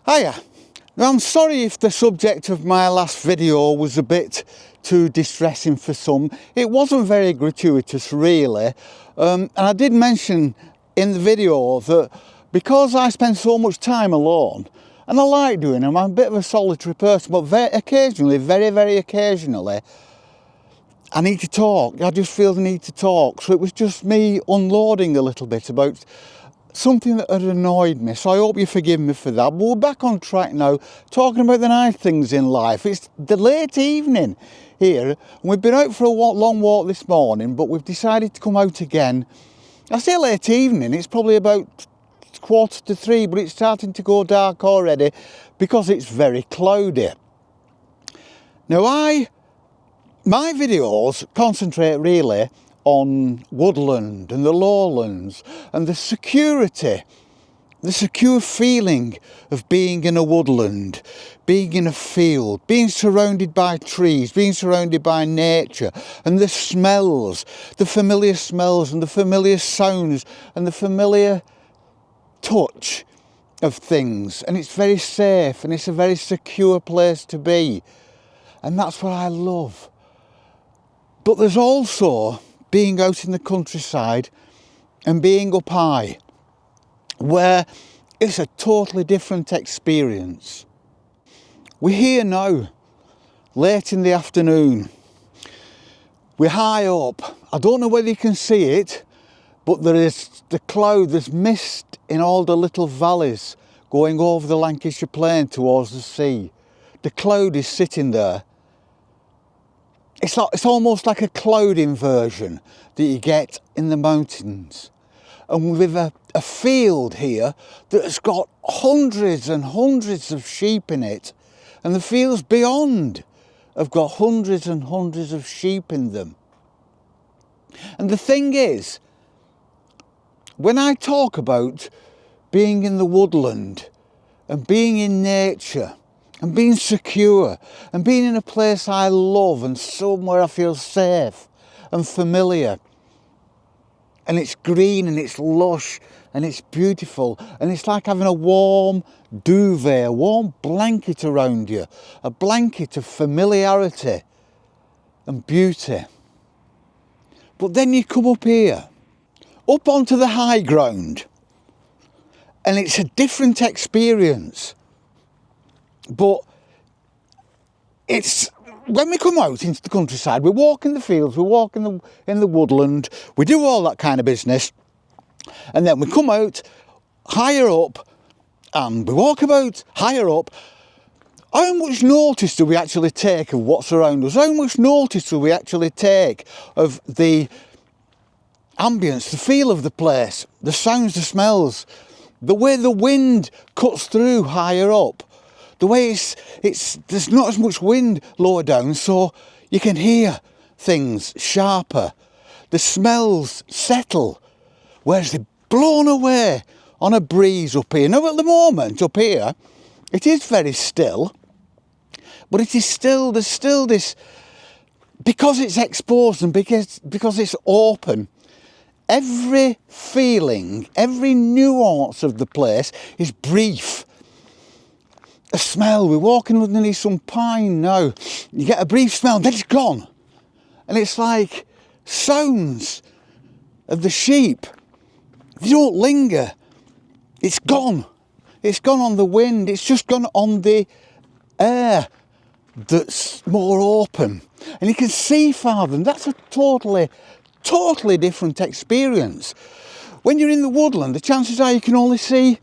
Hiya. Now, I'm sorry if the subject of my last video was a bit too distressing for some. It wasn't very gratuitous really, and I did mention in the video that because I spend so much time alone, and I like doing them, I'm a bit of a solitary person, but very occasionally I need to talk. I just feel the need to talk. So it was just me unloading a little bit about something that had annoyed me, so I hope you forgive me for that. But we're back on track now, talking about the nice things in life. It's the late evening here, and we've been out for a long walk this morning, but we've decided to come out again. I say late evening, it's probably about 2:45, but it's starting to go dark already because it's very cloudy. Now my videos concentrate really on woodland and the lowlands and the secure feeling of being in a woodland, being in a field, being surrounded by trees, being surrounded by nature, and the smells, the familiar smells and the familiar sounds and the familiar touch of things. And it's very safe and it's a very secure place to be, and that's what I love. But there's also being out in the countryside and being up high, where it's a totally different experience. We're here now, late in the afternoon. We're high up. I don't know whether you can see it, but there is the cloud, there's mist in all the little valleys going over the Lancashire plain towards the sea. The cloud is sitting there. It's almost like a cloud inversion that you get in the mountains. And with a field here that's got hundreds and hundreds of sheep in it, and the fields beyond have got hundreds and hundreds of sheep in them. And the thing is, when I talk about being in the woodland and being in nature and being secure and being in a place I love and somewhere I feel safe and familiar, and it's green and it's lush and it's beautiful, and it's like having a warm duvet, a warm blanket around you, a blanket of familiarity and beauty. But then you come up here, up onto the high ground, and it's a different experience. But it's when we come out into the countryside, we walk in the fields, we walk in the woodland, we do all that kind of business, and then we come out higher up and we walk about higher up. How much notice do we actually take of what's around us? How much notice do we actually take of the ambience, the feel of the place, the sounds, the smells, the way the wind cuts through higher up? The way there's not as much wind lower down, so you can hear things sharper. The smells settle, whereas they're blown away on a breeze up here. Now at the moment up here, it is very still, but there's still this, because it's exposed and because it's open, every feeling, every nuance of the place is brief. A smell, we're walking underneath some pine now, you get a brief smell, then it's gone. And it's like sounds of the sheep, they don't linger, it's gone. It's gone on the wind, it's just gone on the air that's more open. And you can see farther, and that's a totally different experience. When you're in the woodland, the chances are you can only see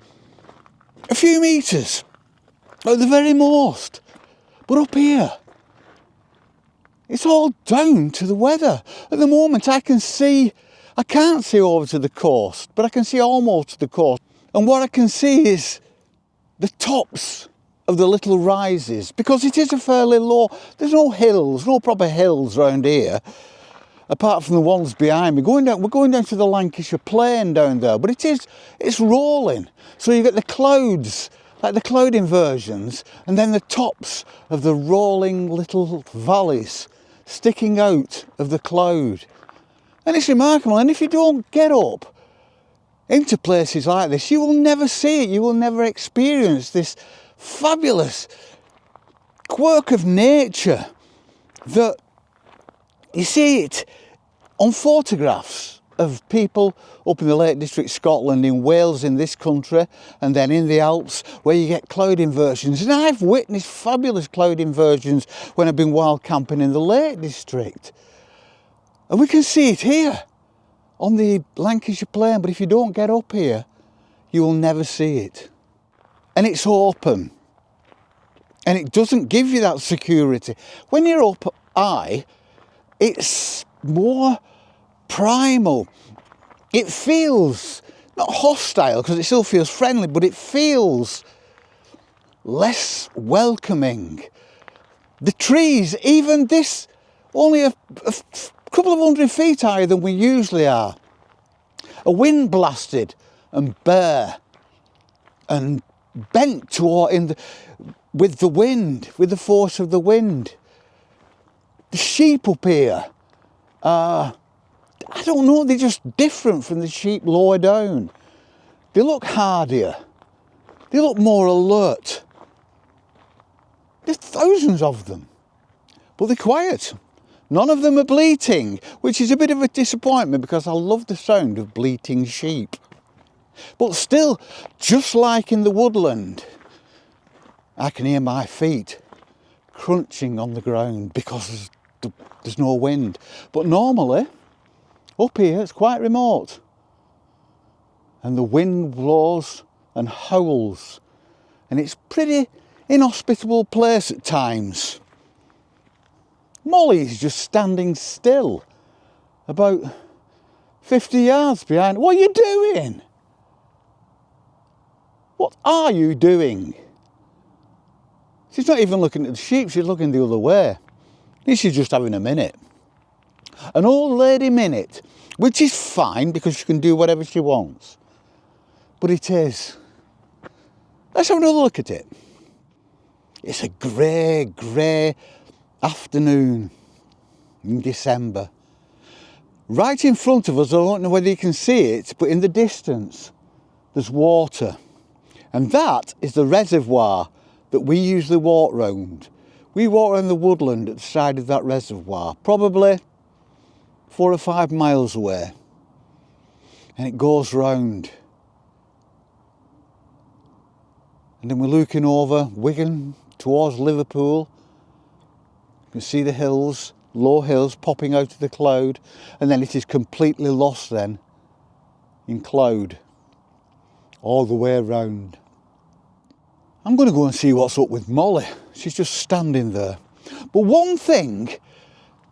a few metres at the very most. But up here, it's all down to the weather. At the moment I can't see over to the coast, but I can see almost to the coast. And what I can see is the tops of the little rises, because it is a fairly low, there's no hills, no proper hills around here, apart from the ones behind me. We're going down to the Lancashire plain down there, but it's rolling. So you get the clouds, like the cloud inversions, and then the tops of the rolling little valleys sticking out of the cloud. And it's remarkable. And if you don't get up into places like this, you will never see it, you will never experience this fabulous quirk of nature that you see it on photographs of people up in the Lake District, Scotland, in Wales, in this country, and then in the Alps, where you get cloud inversions. And I've witnessed fabulous cloud inversions when I've been wild camping in the Lake District. And we can see it here on the Lancashire Plain, but if you don't get up here, you will never see it. And it's open. And it doesn't give you that security. When you're up high, it's more primal. It feels not hostile, because it still feels friendly, but it feels less welcoming. The trees, even this, only a couple of 100 feet higher than we usually are, are wind blasted and bare and bent toward with the wind, with the force of the wind. The sheep up here are, I don't know, they're just different from the sheep lower down. They look hardier. They look more alert. There's thousands of them, but they're quiet. None of them are bleating, which is a bit of a disappointment because I love the sound of bleating sheep. But still, just like in the woodland, I can hear my feet crunching on the ground because there's no wind. But normally, up here, it's quite remote. And the wind blows and howls. And it's a pretty inhospitable place at times. Molly's just standing still, about 50 yards behind. What are you doing? What are you doing? She's not even looking at the sheep, she's looking the other way. She's just having a minute. An old lady minute, which is fine because she can do whatever she wants. But it is. Let's have another look at it. It's a grey afternoon in December. Right in front of us, I don't know whether you can see it, but in the distance, there's water. And that is the reservoir that we usually walk round. We walk around the woodland at the side of that reservoir, probably 4 or 5 miles away. And it goes round. And then we're looking over Wigan towards Liverpool. You can see the hills, low hills popping out of the cloud. And then it is completely lost then in cloud all the way around. I'm going to go and see what's up with Molly. She's just standing there. But one thing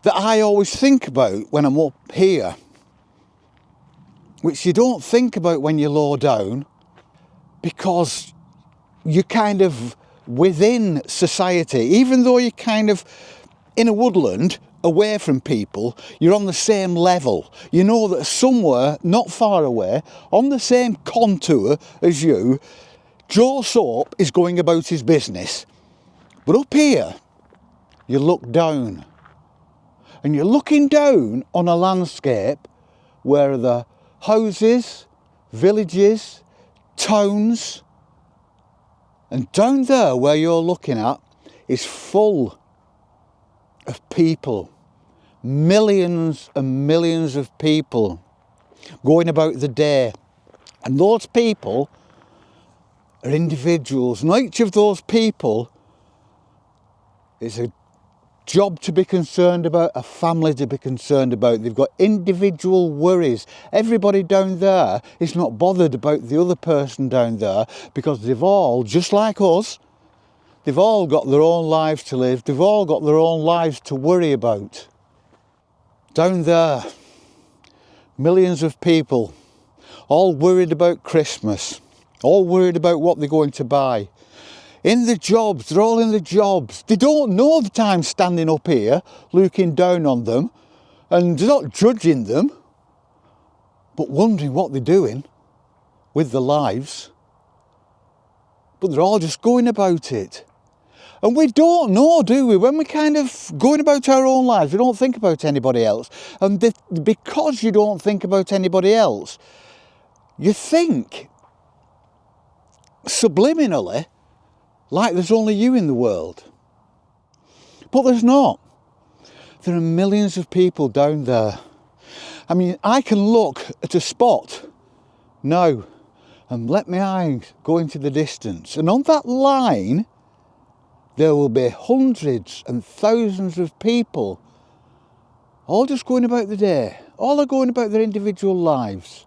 that I always think about when I'm up here, which you don't think about when you're low down, because you're kind of within society, even though you're kind of in a woodland, away from people, you're on the same level. You know that somewhere, not far away, on the same contour as you, Joe Soap is going about his business. But up here, you look down. And you're looking down on a landscape where the houses, villages, towns, and down there where you're looking at is full of people. Millions and millions of people going about the day. And those people are individuals. And each of those people is a job to be concerned about, a family to be concerned about. They've got individual worries. Everybody down there is not bothered about the other person down there because they've all, just like us, they've all got their own lives to live. They've all got their own lives to worry about. Down there, millions of people, all worried about Christmas, all worried about what they're going to buy. In the jobs, they're all in the jobs. They don't know that I'm standing up here looking down on them and not judging them, but wondering what they're doing with their lives. But they're all just going about it. And we don't know, do we? When we're kind of going about our own lives, we don't think about anybody else. And because you don't think about anybody else, you think subliminally like there's only you in the world. But there's not. There are millions of people down there. I mean, I can look at a spot now and let my eyes go into the distance. And on that line, there will be hundreds and thousands of people all just going about the day. All are going about their individual lives.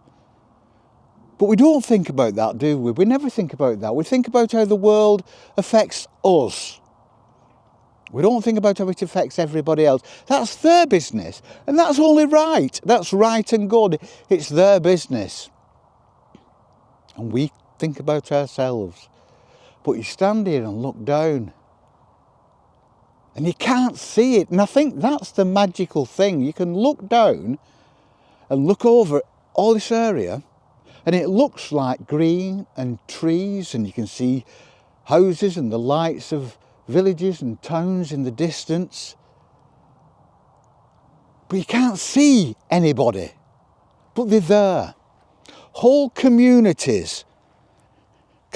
But we don't think about that, do we? We never think about that. We think about how the world affects us. We don't think about how it affects everybody else. That's their business. And that's only right. That's right and good. It's their business. And we think about ourselves. But you stand here and look down. And you can't see it. And I think that's the magical thing. You can look down and look over all this area. And it looks like green and trees. And you can see houses and the lights of villages and towns in the distance, but you can't see anybody, but they're there. Whole communities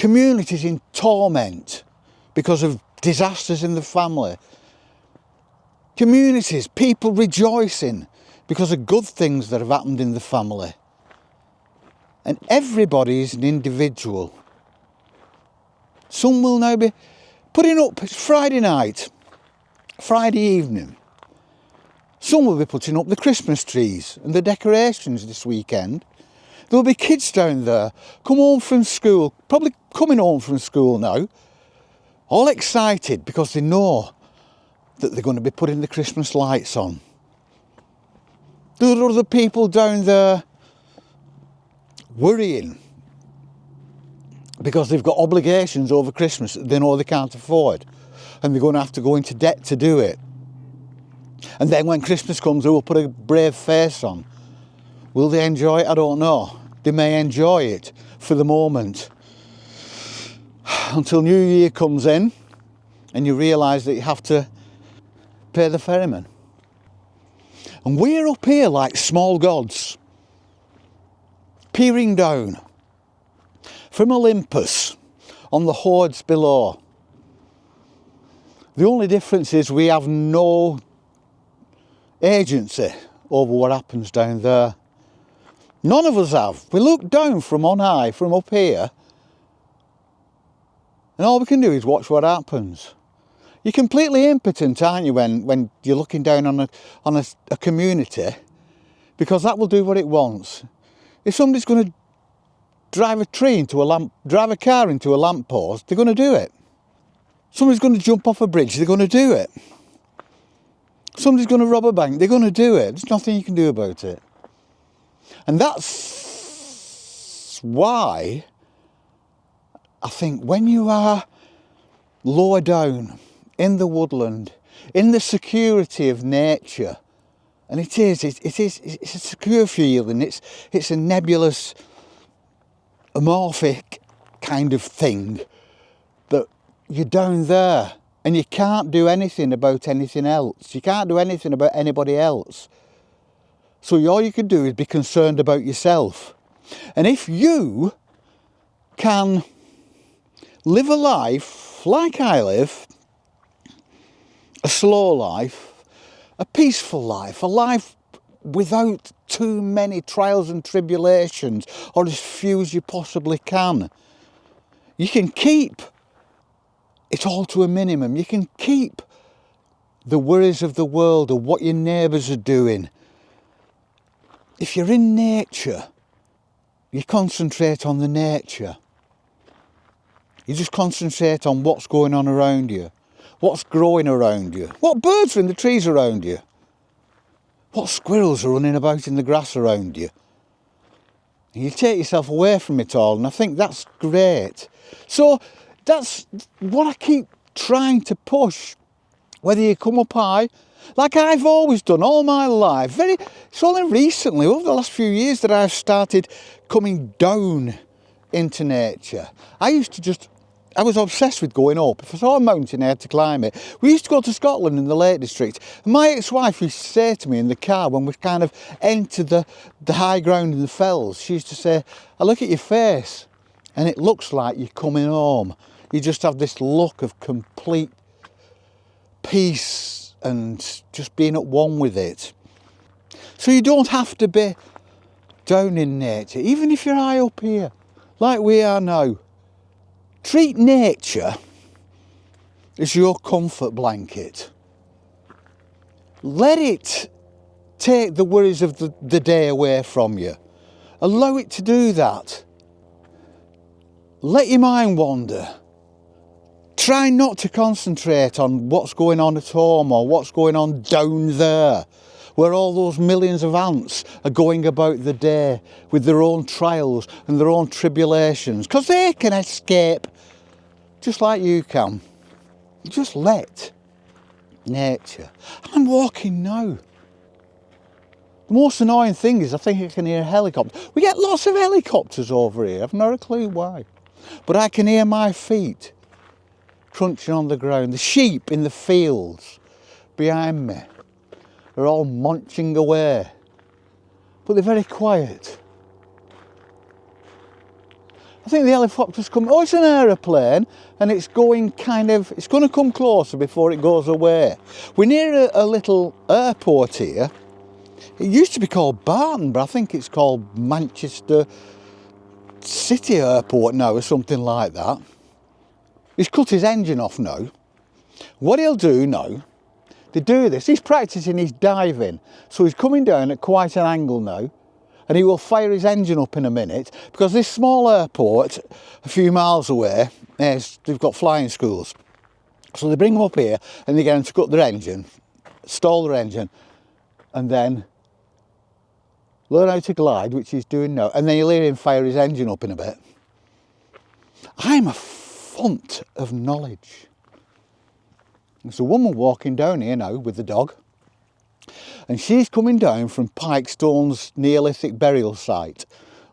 in torment because of disasters in the family. Communities, people rejoicing because of good things that have happened in the family. And everybody is an individual. Some will now be putting up, it's Friday night, Friday evening. Some will be putting up the Christmas trees and the decorations this weekend. There'll be kids down there, come home from school, probably coming home from school now, all excited because they know that they're going to be putting the Christmas lights on. There are other people down there worrying because they've got obligations over Christmas that they know they can't afford, and they're going to have to go into debt to do it. And then when Christmas comes, they will put a brave face on. Will they enjoy it? I don't know. They may enjoy it for the moment, until New Year comes in and you realise that you have to pay the ferryman. And we're up here like small gods, peering down from Olympus on the hordes below. The only difference is we have no agency over what happens down there. None of us have. We look down from on high, from up here, and all we can do is watch what happens. You're completely impotent, aren't you, when you're looking down on a community, because that will do what it wants. If somebody's going to drive a car into a lamppost, they're going to do it. Somebody's going to jump off a bridge, they're going to do it. Somebody's going to rob a bank, they're going to do it. There's nothing you can do about it. And that's why I think when you are lower down in the woodland, in the security of nature, and it's a secure feeling, it's a nebulous, amorphic kind of thing, that you're down there and you can't do anything about anything else. You can't do anything about anybody else. So all you can do is be concerned about yourself. And if you can live a life like I live, a slow life, a peaceful life, a life without too many trials and tribulations, or as few as you possibly can, you can keep it all to a minimum. You can keep the worries of the world or what your neighbours are doing. If you're in nature, you concentrate on the nature. You just concentrate on what's going on around you, what's growing around you, what birds are in the trees around you, what squirrels are running about in the grass around you. And you take yourself away from it all, and I think that's great. So that's what I keep trying to push, whether you come up high, like I've always done all my life. It's only recently, over the last few years, that I've started coming down into nature. I was obsessed with going up. If I saw a mountain, I had to climb it. We used to go to Scotland in the Lake District. And my ex-wife used to say to me in the car when we kind of entered the high ground in the fells, she used to say, I look at your face and it looks like you're coming home. you just have this look of complete peace and just being at one with it. So you don't have to be down in nature, even if you're high up here, like we are now. Treat nature as your comfort blanket. Let it take the worries of the day away from you. Allow it to do that. Let your mind wander. Try not to concentrate on what's going on at home or what's going on down there, where all those millions of ants are going about the day with their own trials and their own tribulations, because they can escape just like you can. Just let nature. I'm walking now. The most annoying thing is I think I can hear a helicopter. We get lots of helicopters over here. I've not a clue why. But I can hear my feet crunching on the ground. The sheep in the fields behind me are all munching away. But they're very quiet. I think the helicopter's coming. Oh, it's an aeroplane, and it's going it's going to come closer before it goes away. We're near a little airport here. It used to be called Barton, but I think it's called Manchester City Airport now, or something like that. He's cut his engine off now. What he'll do now, to do this, he's practicing his diving. So he's coming down at quite an angle now, and he will fire his engine up in a minute, because this small airport a few miles away, they've got flying schools. So they bring them up here and they get them to cut their engine, stall their engine, and then learn how to glide, which he's doing now, and then you'll hear him fire his engine up in a bit. I'm a font of knowledge. There's a woman walking down here now with the dog, and she's coming down from Pikestone's Neolithic burial site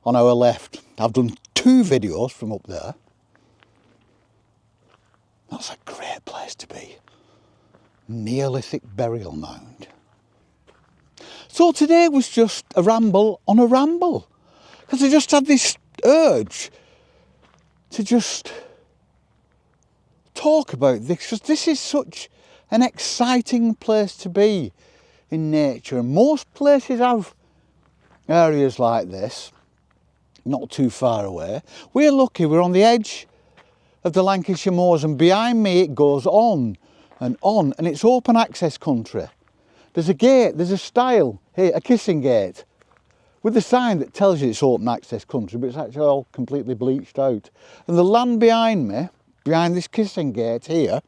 on our left. I've done 2 videos from up there. That's a great place to be. Neolithic burial mound. So today was just a ramble on a ramble, because I just had this urge to just talk about this, because this is such an exciting place to be in nature. And most places have areas like this, not too far away. We're lucky, we're on the edge of the Lancashire moors, and behind me it goes on, and it's open access country. There's a gate, there's a stile here, a kissing gate, with a sign that tells you it's open access country, but it's actually all completely bleached out. And the land behind me, behind this kissing gate here,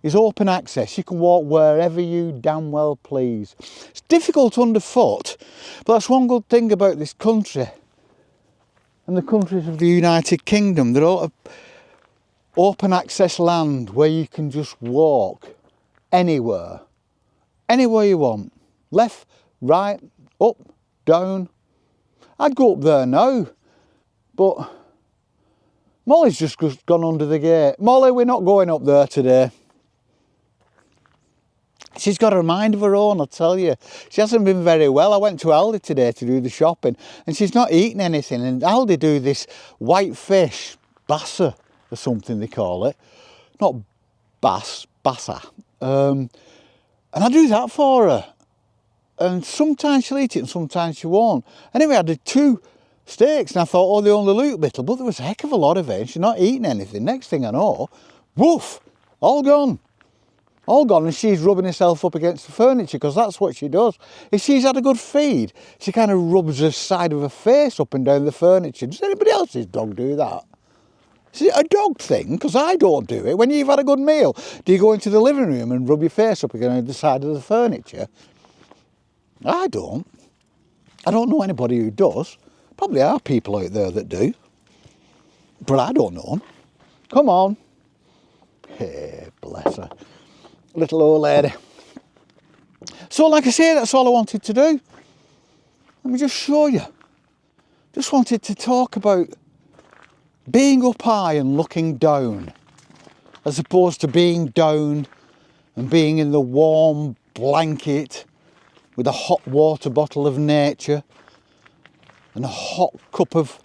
is open access. You can walk wherever you damn well please. It's difficult underfoot, but that's one good thing about this country and the countries of the United Kingdom. They're all open access land where you can just walk anywhere you want. Left, right, up, down. I'd go up there now, but Molly's just gone under the gate. Molly, we're not going up there today. She's got a mind of her own, I'll tell you. She hasn't been very well. I went to Aldi today to do the shopping, and she's not eating anything. And Aldi do this white fish, bassa or something they call it. Not bassa. And I do that for her. And sometimes she'll eat it and sometimes she won't. Anyway, I did 2 steaks and I thought, oh, they only look little. But there was a heck of a lot of it and she's not eating anything. Next thing I know, woof, all gone. All gone, and she's rubbing herself up against the furniture, because that's what she does. If she's had a good feed, she kind of rubs the side of her face up and down the furniture. Does anybody else's dog do that? Is it a dog thing? Because I don't do it. When you've had a good meal, do you go into the living room and rub your face up against the side of the furniture? I don't. I don't know anybody who does. Probably are people out there that do. But I don't know them. Come on. Hey, bless her. Little old lady. So like I say, that's all I wanted to do. Let me just show you. Just wanted to talk about being up high and looking down, as opposed to being down and being in the warm blanket with a hot water bottle of nature and a hot cup of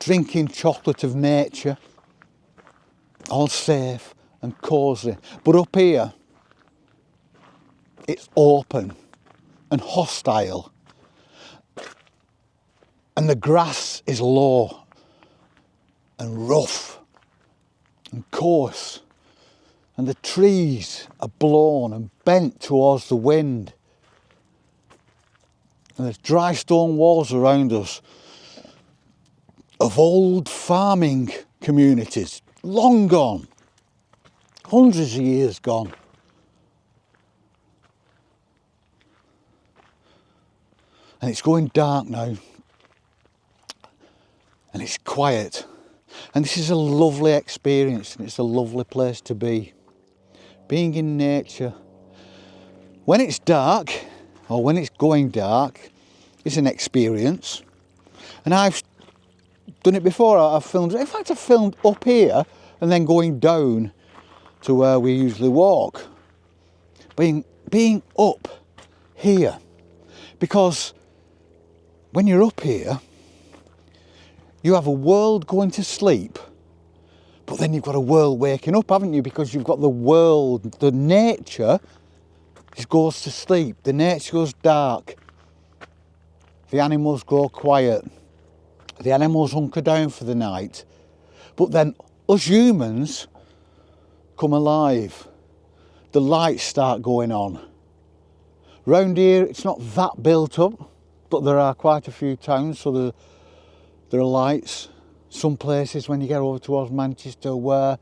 drinking chocolate of nature. all safe and cosy. But up here, it's open and hostile. And the grass is low and rough and coarse. And the trees are blown and bent towards the wind. And there's dry stone walls around us of old farming communities, long gone, hundreds of years gone. And it's going dark now. And it's quiet. And this is a lovely experience, and it's a lovely place to be. Being in nature. When it's dark, or when it's going dark, is an experience. And I've done it before. I've filmed, in fact I've filmed up here and then going down to where we usually walk. Being up here. Because when you're up here, you have a world going to sleep, but then you've got a world waking up, haven't you? Because you've got the world, the nature goes to sleep, the nature goes dark, the animals go quiet, the animals hunker down for the night, but then us humans come alive. The lights start going on. Round here, it's not that built up, but there are quite a few towns, so there are lights. Some places when you get over towards Manchester where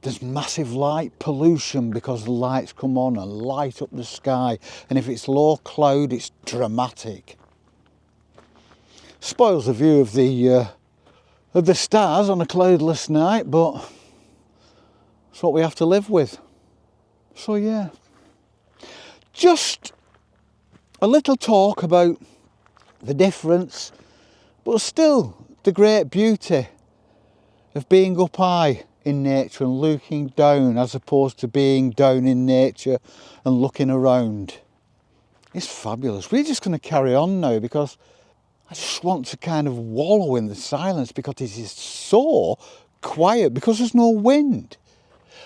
there's massive light pollution because the lights come on and light up the sky, and if it's low cloud it's dramatic. Spoils the view of the stars on a cloudless night, but it's what we have to live with. So yeah, just a little talk about the difference, but still the great beauty of being up high in nature and looking down, as opposed to being down in nature and looking around. It's fabulous. We're just going to carry on now because I just want to kind of wallow in the silence, because it is so quiet, because there's no wind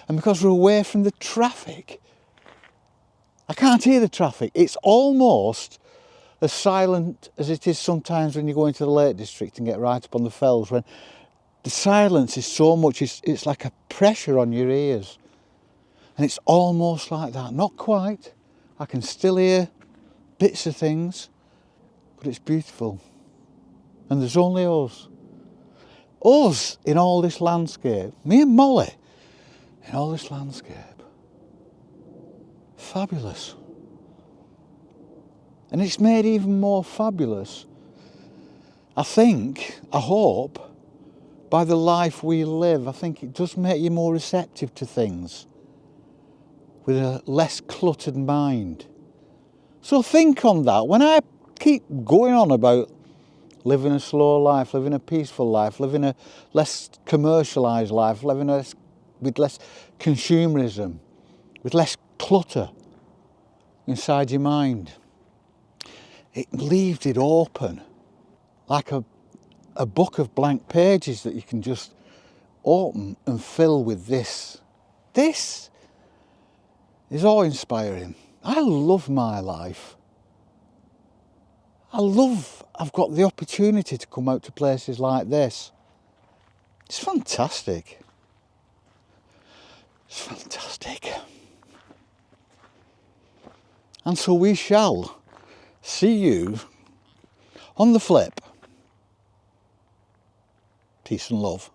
and because we're away from the traffic. I can't hear the traffic. It's almost as silent as it is sometimes when you go into the Lake District and get right up on the fells, when the silence is so much, it's like a pressure on your ears. And it's almost like that. Not quite. I can still hear bits of things, but it's beautiful. And there's only us. Us in all this landscape. Me and Molly in all this landscape. Fabulous. And it's made even more fabulous, I hope, by the life we live. I think it does make you more receptive to things with a less cluttered mind. So think on that. When I keep going on about living a slow life, living a peaceful life, living a less commercialised life, living with less consumerism, with less clutter inside your mind, it leaves it open, like a book of blank pages that you can just open and fill with this. This is awe-inspiring. I love my life. I've got the opportunity to come out to places like this. It's fantastic. It's fantastic. And so we shall see you on the flip. Peace and love.